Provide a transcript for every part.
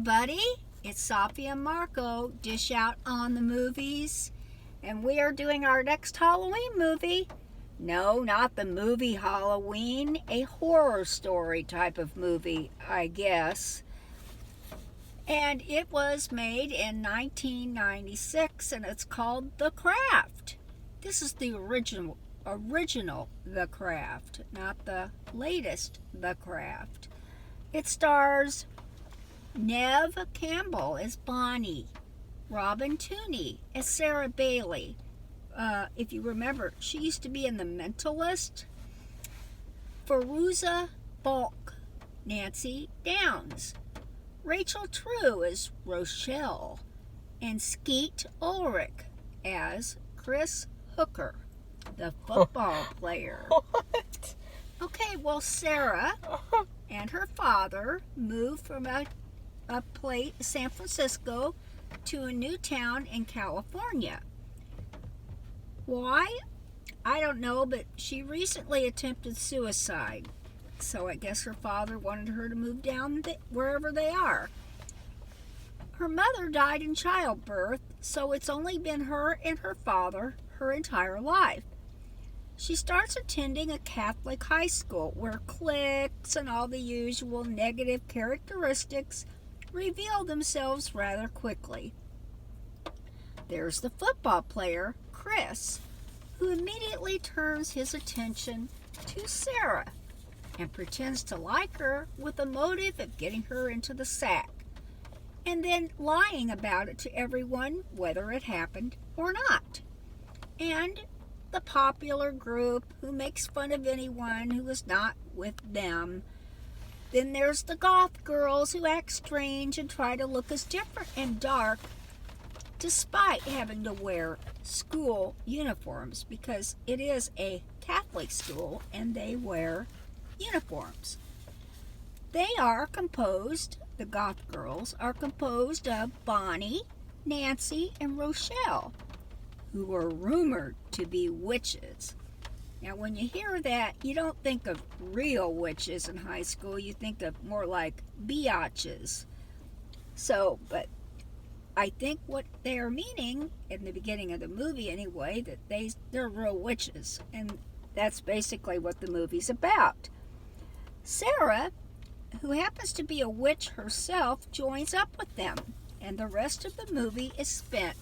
everybody. It's Safi and Marco, dish out on the movies. And we are doing our next Halloween movie. No, not the movie Halloween. A horror story type of movie, I guess. And it was made in 1996, and it's called The Craft. This is the original The Craft, not the latest The Craft. It stars Neve Campbell as Bonnie, Robin Tooney as Sarah Bailey. If you remember, she used to be in The Mentalist. Firuza Balk, Nancy Downs. Rachel True as Rochelle. And Skeet Ulrich as Chris Hooker, the football player. What? Okay, well, Sarah and her father moved from San Francisco to a new town in California. Why? I don't know, but she recently attempted suicide. So I guess her father wanted her to move down wherever they are. Her mother died in childbirth, so it's only been her and her father her entire life. She starts attending a Catholic high school where cliques and all the usual negative characteristics reveal themselves rather quickly. There's the football player, Chris, who immediately turns his attention to Sarah and pretends to like her with the motive of getting her into the sack, and then lying about it to everyone, whether it happened or not. And the popular group who makes fun of anyone who is not with them. Then there's the Goth Girls who act strange and try to look as different and dark despite having to wear school uniforms, because it is a Catholic school and they wear uniforms. The Goth Girls are composed of Bonnie, Nancy, and Rochelle, who are rumored to be witches. Now, when you hear that, you don't think of real witches in high school. You think of more like biatches. But I think what they are meaning, in the beginning of the movie anyway, that they're real witches. And that's basically what the movie's about. Sarah, who happens to be a witch herself, joins up with them. And the rest of the movie is spent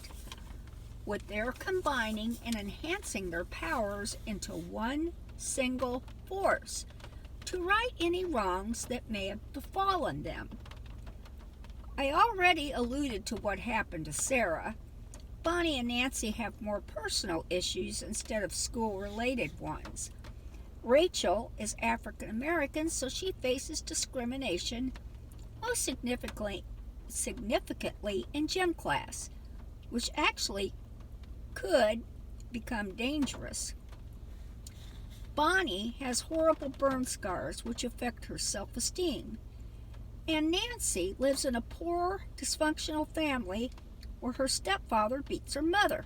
with their combining and enhancing their powers into one single force to right any wrongs that may have befallen them. I already alluded to what happened to Sarah. Bonnie and Nancy have more personal issues instead of school-related ones. Rachel is African American, so she faces discrimination, most significantly in gym class, which actually could become dangerous. Bonnie has horrible burn scars which affect her self-esteem. And Nancy lives in a poor, dysfunctional family where her stepfather beats her mother.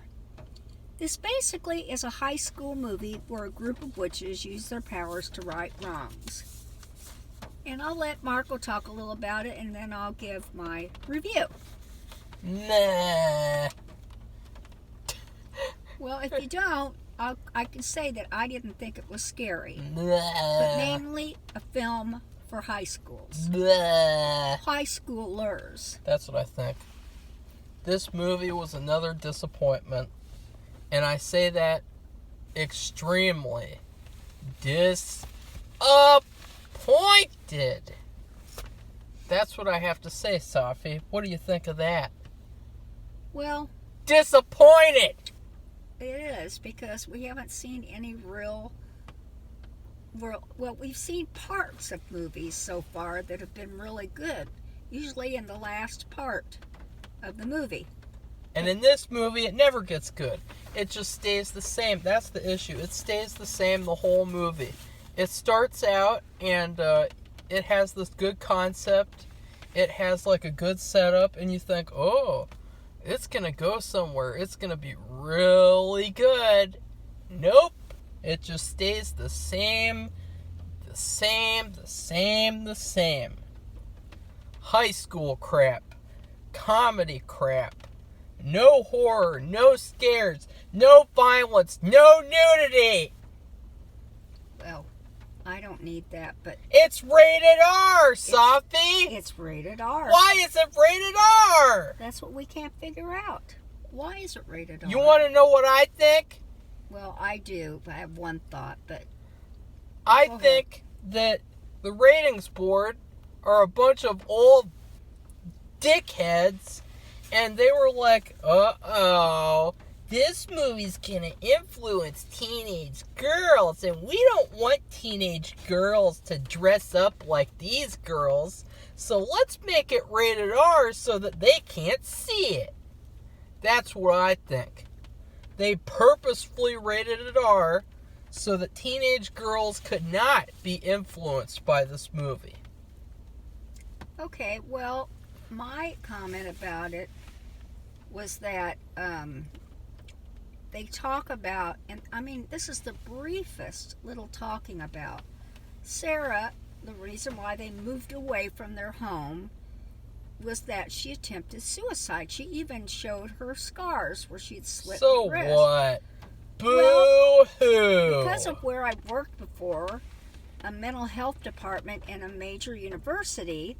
This basically is a high school movie where a group of witches use their powers to right wrongs. And I'll let Marco talk a little about it, and then I'll give my review. Nah. Well, if you don't, I can say that I didn't think it was scary. Nah. But mainly a film for high schools. Nah. High schoolers. That's what I think. This movie was another disappointment. And I say that extremely disappointed. That's what I have to say, Safi. What do you think of that? Well, disappointed! It is, because we haven't seen any well, we've seen parts of movies so far that have been really good, usually in the last part of the movie. And in this movie, it never gets good. It just stays the same. That's the issue. It stays the same the whole movie. It starts out, and it has this good concept. It has, like, a good setup, and you think, oh, it's going to go somewhere. It's going to be really good. Nope. It just stays the same. high school crap, comedy crap, no horror, no scares, no violence, no nudity. Well, I don't need that, but It's rated R, Safi. it's rated R. Why is it rated R? That's what we can't figure out. Why is it rated R? You want to know what I think? Well, I do. I have one thought, but I Go ahead. think that the ratings board are a bunch of old dickheads, and they were like, uh-oh, this movie's gonna influence teenage girls, and we don't want teenage girls to dress up like these girls, so let's make it rated R so that they can't see it. That's what I think. They purposefully rated it R so that teenage girls could not be influenced by this movie. okay, well, my comment about it was that they talk about, and I mean, this is the briefest little talking about. Sarah, the reason why they moved away from their home was that she attempted suicide. She even showed her scars where she'd slit So her wrist. what? Boo-hoo! Because of where I've worked before, a mental health department in a major university,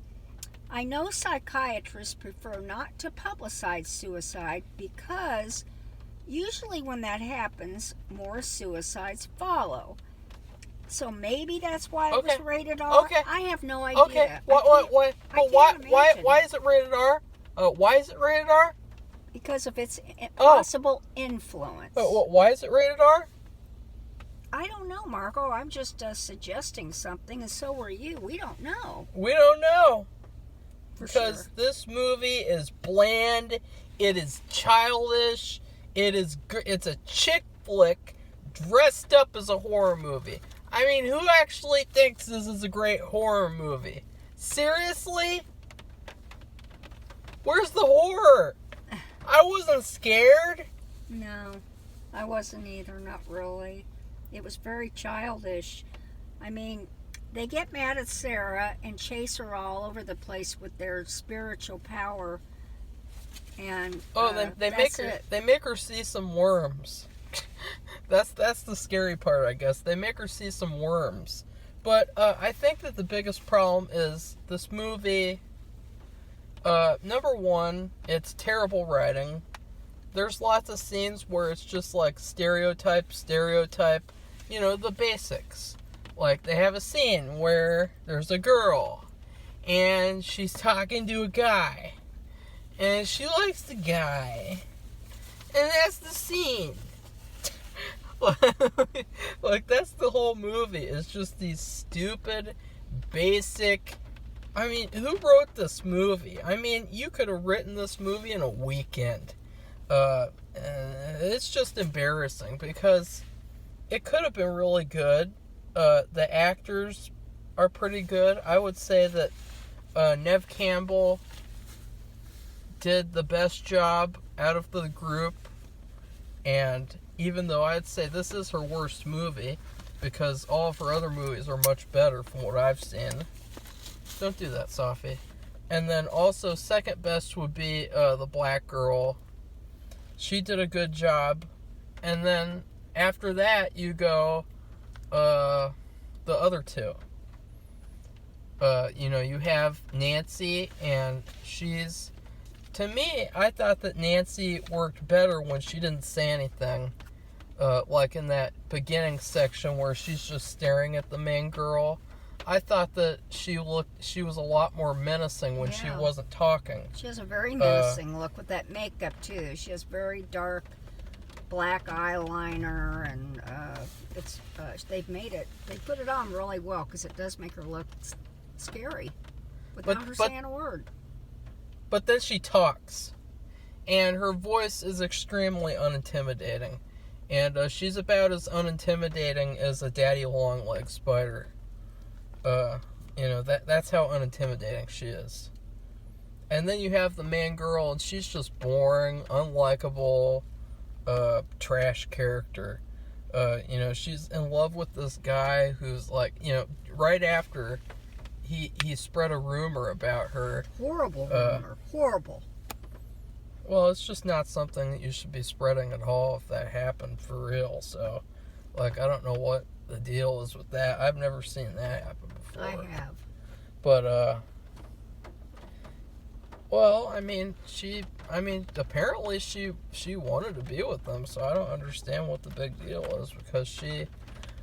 I know psychiatrists prefer not to publicize suicide because usually when that happens, more suicides follow. So maybe that's why it was Okay. rated R. Okay. I have no idea. Okay, I why can't imagine. why is it rated R? Why is it rated R? Because of its possible influence. Why is it rated R? I don't know, Marco. I'm just suggesting something, and so are you. We don't know. We don't know. For Because sure. this movie is bland, it is childish, it's a chick flick dressed up as a horror movie. I mean, who actually thinks this is a great horror movie? Seriously? Where's the horror? I wasn't scared. No, I wasn't either, not really. It was very childish. I mean, they get mad at Sarah and chase her all over the place with their spiritual power. And they make her see some worms. that's the scary part, I guess. They make her see some worms. But I think that the biggest problem is this movie. Number one, it's terrible writing. There's lots of scenes where it's just like stereotype, you know, the basics. Like, they have a scene where there's a girl, and she's talking to a guy, and she likes the guy, and that's the scene. Like, that's the whole movie. It's just these stupid, basic... I mean, who wrote this movie? I mean, you could have written this movie in a weekend. It's just embarrassing because it could have been really good. The actors are pretty good. I would say that Neve Campbell did the best job out of the group. And even though I'd say this is her worst movie, because all of her other movies are much better from what I've seen. Don't do that, Safi. And then also second best would be the black girl. She did a good job. And then after that you go the other two. You know, you have Nancy, and she's... To me, I thought that Nancy worked better when she didn't say anything. Like in that beginning section where she's just staring at the main girl. I thought that she was a lot more menacing when she wasn't talking. She has a very menacing look with that makeup, too. She has very dark black eyeliner, and they put it on really well because it does make her look scary without her saying a word. But then she talks, and her voice is extremely unintimidating. And she's about as unintimidating as a daddy long-legged spider. You know, that's how unintimidating she is. And then you have the main girl, and she's just boring, unlikable, trash character. You know, she's in love with this guy who's like, you know, right after he spread a rumor about her. Horrible rumor. Horrible. Well, it's just not something that you should be spreading at all if that happened for real. So, like, I don't know what the deal is with that. I've never seen that happen before. I have. But, well, I mean, apparently she wanted to be with them, so I don't understand what the big deal is, because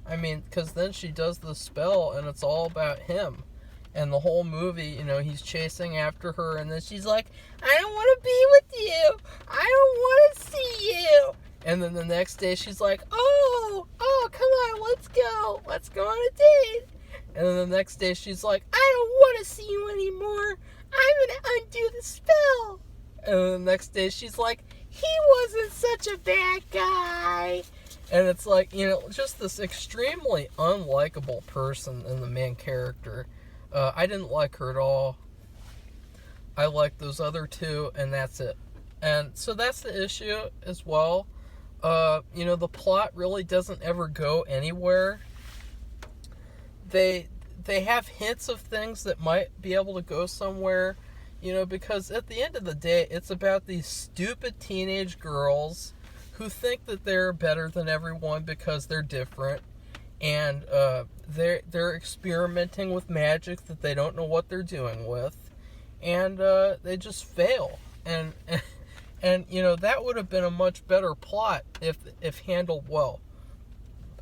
because then she does the spell, and it's all about him. And the whole movie, you know, he's chasing after her, and then she's like, I don't want to be with you. I don't want to see you. And then the next day, she's like, oh, come on, let's go. Let's go on a date. And then the next day, she's like, I don't want to see you anymore. I'm going to undo the spell. And then the next day, she's like, he wasn't such a bad guy. And it's like, you know, just this extremely unlikable person in the main character. I didn't like her at all. I liked those other two, and that's it. And so that's the issue as well. You know, the plot really doesn't ever go anywhere. They have hints of things that might be able to go somewhere, you know, because at the end of the day, it's about these stupid teenage girls who think that they're better than everyone because they're different. And they're experimenting with magic that they don't know what they're doing with, and they just fail. And you know, that would have been a much better plot if handled well.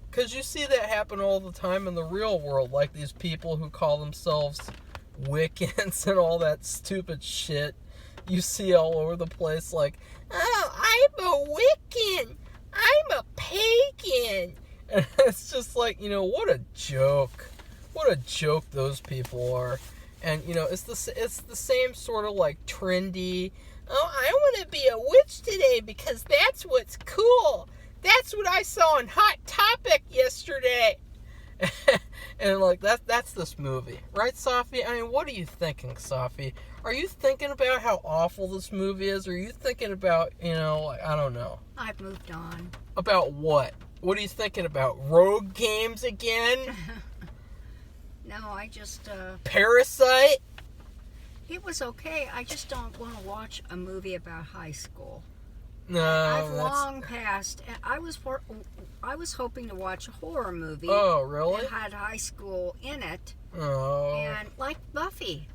Because you see that happen all the time in the real world, like these people who call themselves Wiccans and all that stupid shit you see all over the place, like, oh, I'm a Wiccan, I'm a pagan. And it's just like, you know, what a joke. What a joke those people are. And, you know, it's the same sort of, like, trendy, oh, I want to be a witch today because that's what's cool. That's what I saw on Hot Topic yesterday. And, like, that's this movie. Right, Safi? I mean, what are you thinking, Safi? Are you thinking about how awful this movie is? Or are you thinking about, you know, like, I don't know. I've moved on. About what? What are you thinking about? Rogue games again? No, I just... Parasite? It was okay. I just don't want to watch a movie about high school. No, I've long passed... I was hoping to watch a horror movie. Oh, really? That had high school in it. Oh. And like Buffy.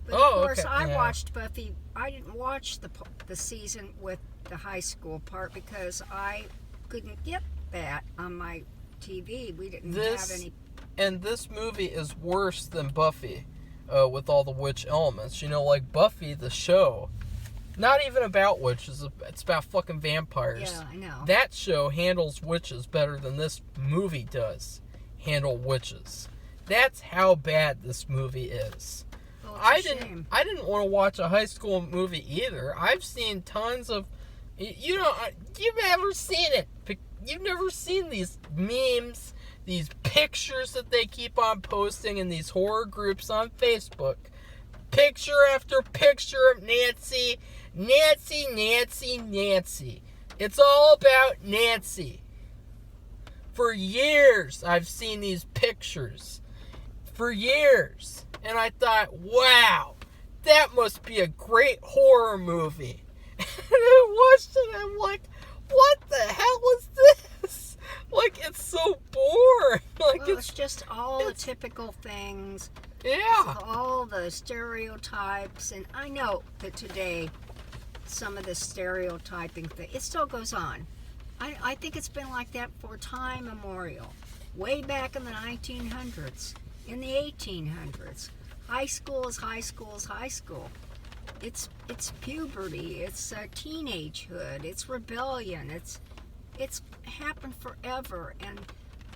But Oh, of course, okay, I yeah. watched Buffy. I didn't watch the season with the high school part because I couldn't get that on my TV. We didn't have any. And this movie is worse than Buffy, with all the witch elements. You know, like Buffy, the show, not even about witches. It's about fucking vampires. Yeah, I know. That show handles witches better than this movie does handle witches. That's how bad this movie is. Well, I it's a shame. didn't want to watch a high school movie either. I've seen tons of, you know, you've never seen it. You've never seen these memes, these pictures that they keep on posting in these horror groups on Facebook. Picture after picture of Nancy. Nancy, Nancy, Nancy. It's all about Nancy. For years, I've seen these pictures. For years. And I thought, wow, that must be a great horror movie. And I watched it and I'm like, what the hell is this? Like, it's so boring. Like, Well, it's just all the typical things. yeah. All the stereotypes. And I know that today, some of the stereotyping thing, it still goes on. I think it's been like that for time immemorial. Way back in the 1900s, in the 1800s. High school is high school is high school. It's puberty, it's teenagehood, it's rebellion, it's happened forever, and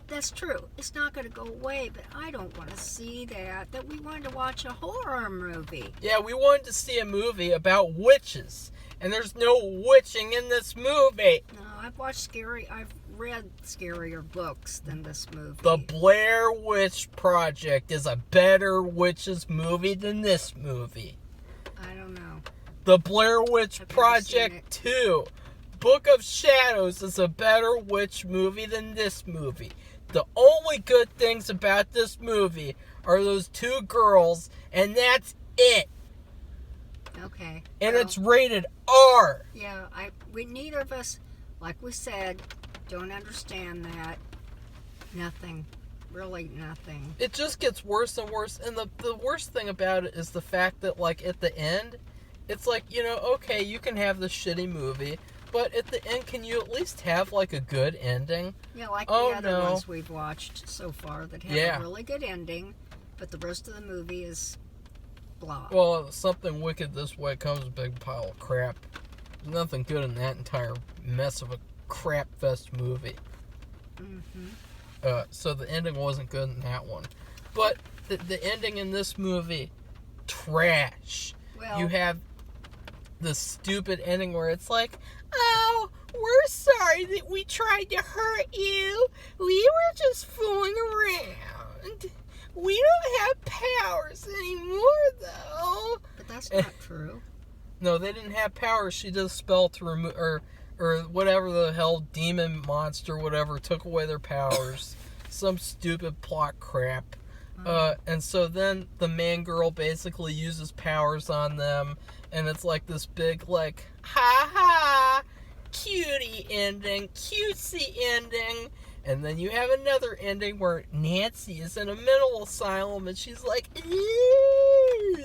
that's true. It's not going to go away, but I don't want to see that we wanted to watch a horror movie. Yeah, we wanted to see a movie about witches. And there's no witching in this movie. No, I've read scarier books than this movie. The Blair Witch Project is a better witches movie than this movie. I don't know. The Blair Witch I've never Project 2, Book of Shadows, is a better witch movie than this movie. The only good things about this movie are those two girls, and that's it. Okay. And well, it's rated R. Yeah, we neither of us, like we said, don't understand that. Nothing. Really nothing. It just gets worse and worse. And the worst thing about it is the fact that, like, at the end, it's like, okay, you can have this shitty movie, but at the end, can you at least have, like, a good ending? Yeah, like the other ones we've watched so far that have a really good ending, but the rest of the movie is blah. Well, Something Wicked This Way comes a big pile of crap. There's nothing good in that entire mess of a crap fest movie. So the ending wasn't good in that one. But the ending in this movie, trash. Well, you have the stupid ending where it's like, oh, we're sorry that we tried to hurt you. We were just fooling around. We don't have powers anymore, though. But that's not true. No, they didn't have powers. She did a spell to remove, or whatever the hell, demon monster, whatever, took away their powers. Some stupid plot crap. And so then the main girl basically uses powers on them, and it's like this big, like, ha-ha, cutie ending, cutesy ending. And then you have another ending where Nancy is in a mental asylum, and she's like, ew.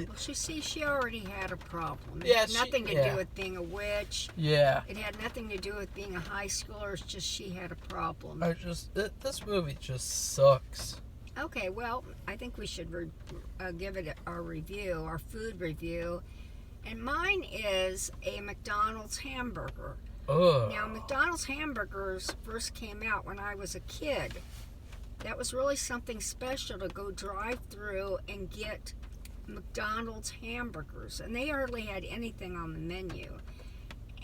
Well, she already had a problem. Yeah, It had nothing to do with being a witch. Yeah. It had nothing to do with being a high schooler. It's just she had a problem. This movie just sucks. Okay, well, I think we should give it our review, our food review. And mine is a McDonald's hamburger. Ugh. Now, McDonald's hamburgers first came out when I was a kid. That was really something special to go drive through and get McDonald's hamburgers. And they hardly had anything on the menu.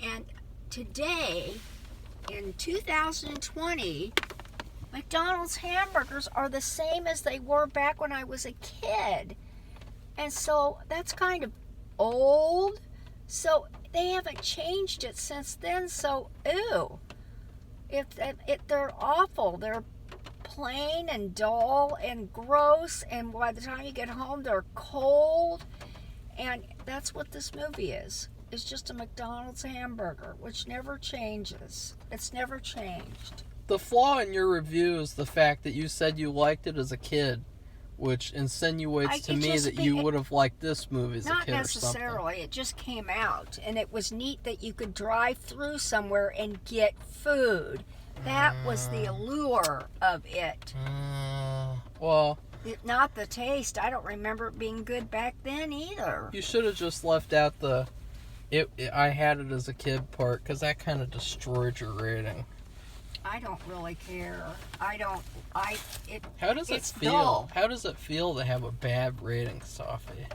And today, in 2020, McDonald's hamburgers are the same as they were back when I was a kid. And so that's kind of old. So they haven't changed it since then. So, ew. They're awful. They're plain and dull and gross. And by the time you get home, they're cold. And that's what this movie is. It's just a McDonald's hamburger, which never changes. It's never changed. The flaw in your review is the fact that you said you liked it as a kid, which insinuates to me that you would have liked this movie as a kid or something. Not necessarily. It just came out, and it was neat that you could drive through somewhere and get food. That was the allure of it. Well, not the taste. I don't remember it being good back then either. You should have just left out the I had it as a kid part, because that kind of destroyed your rating. I don't really care. How does it feel? Dull. How does it feel to have a bad rating, Safi?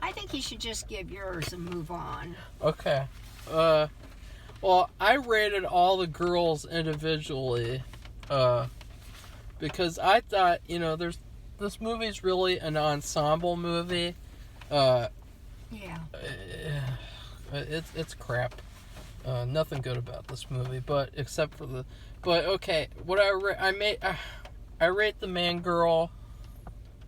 I think you should just give yours and move on. Okay. Well, I rated all the girls individually, because I thought, this movie's really an ensemble movie. Yeah. It's crap. Nothing good about this movie, but okay, what I rate the main girl,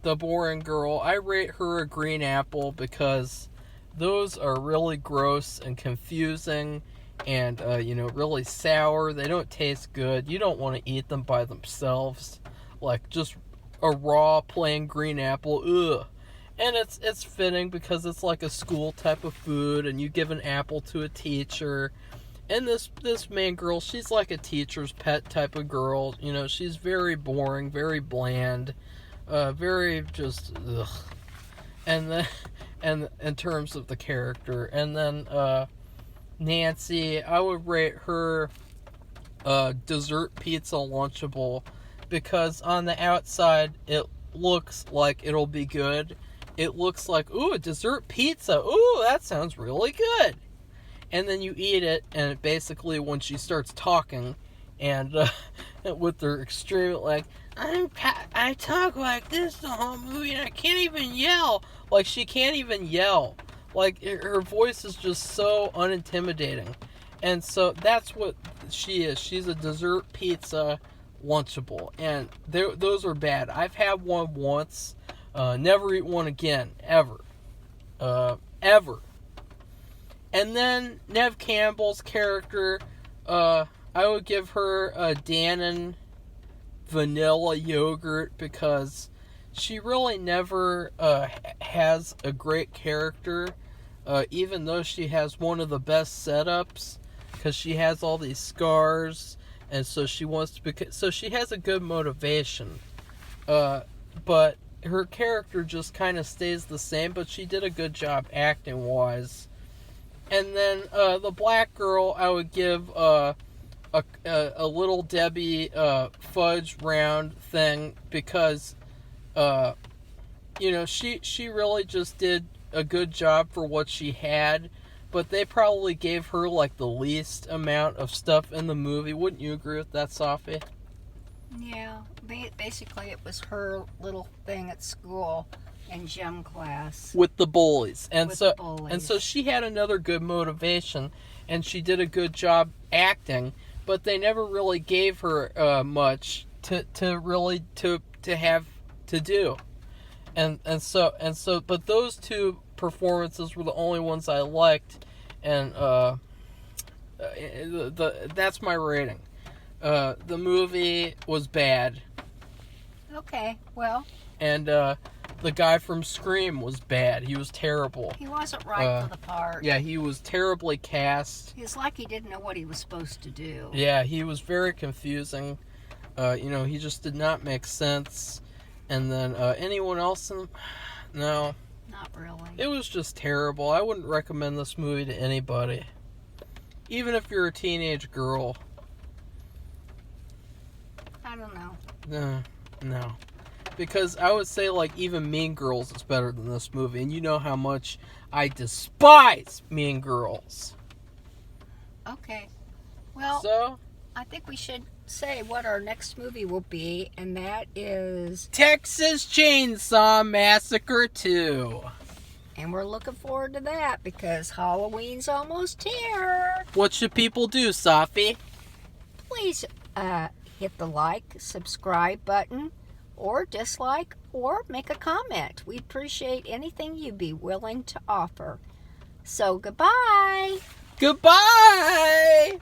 the boring girl. I rate her a green apple because those are really gross and confusing and really sour. They don't taste good. You don't want to eat them by themselves, like just a raw plain green apple. Ugh. And it's fitting because it's like a school type of food, and you give an apple to a teacher. And this main girl, she's like a teacher's pet type of girl. She's very boring, very bland, very just ugh. And then, and in terms of the character, and then Nancy, I would rate her dessert pizza Lunchable, because on the outside it looks like it'll be good. It looks like, ooh, a dessert pizza. Ooh, that sounds really good. And then you eat it, and it basically, when she starts talking, and with her extreme, like, I talk like this the whole movie, and I can't even yell. Like, she can't even yell. Like, her voice is just so unintimidating. And so that's what she is. She's a dessert pizza Lunchable, and those are bad. I've had one once. Never eat one again, ever. Ever. And then Neve Campbell's character, I would give her a Dannon vanilla yogurt because she really never has a great character, even though she has one of the best setups, because she has all these scars, and so she wants to so she has a good motivation, but her character just kind of stays the same, but she did a good job acting wise. And then the black girl, I would give a Little Debbie fudge round thing because she really just did a good job for what she had, but they probably gave her like the least amount of stuff in the movie. Wouldn't you agree with that, Safi? Yeah, basically it was her little thing at school in gym class with the bullies, and with so the bullies. And so she had another good motivation, and she did a good job acting, but they never really gave her much to have to do, and so but those two performances were the only ones I liked, and that's my rating. The movie was bad. Okay, well. And the guy from Scream was bad. He was terrible. He wasn't right for the part. Yeah, he was terribly cast. It's like he didn't know what he was supposed to do. Yeah, he was very confusing. He just did not make sense. And then anyone else? No. Not really. It was just terrible. I wouldn't recommend this movie to anybody. Even if you're a teenage girl. I don't know. No. Because I would say, like, even Mean Girls is better than this movie. And you know how much I Mean Girls. Okay. Well, so, I think we should say what our next movie will be, and that is Texas Chainsaw Massacre 2. And we're looking forward to that because Halloween's almost here. What should people do, Safi? Please hit the like, subscribe button, or dislike, or make a comment. We appreciate anything you'd be willing to offer. So, goodbye. Goodbye!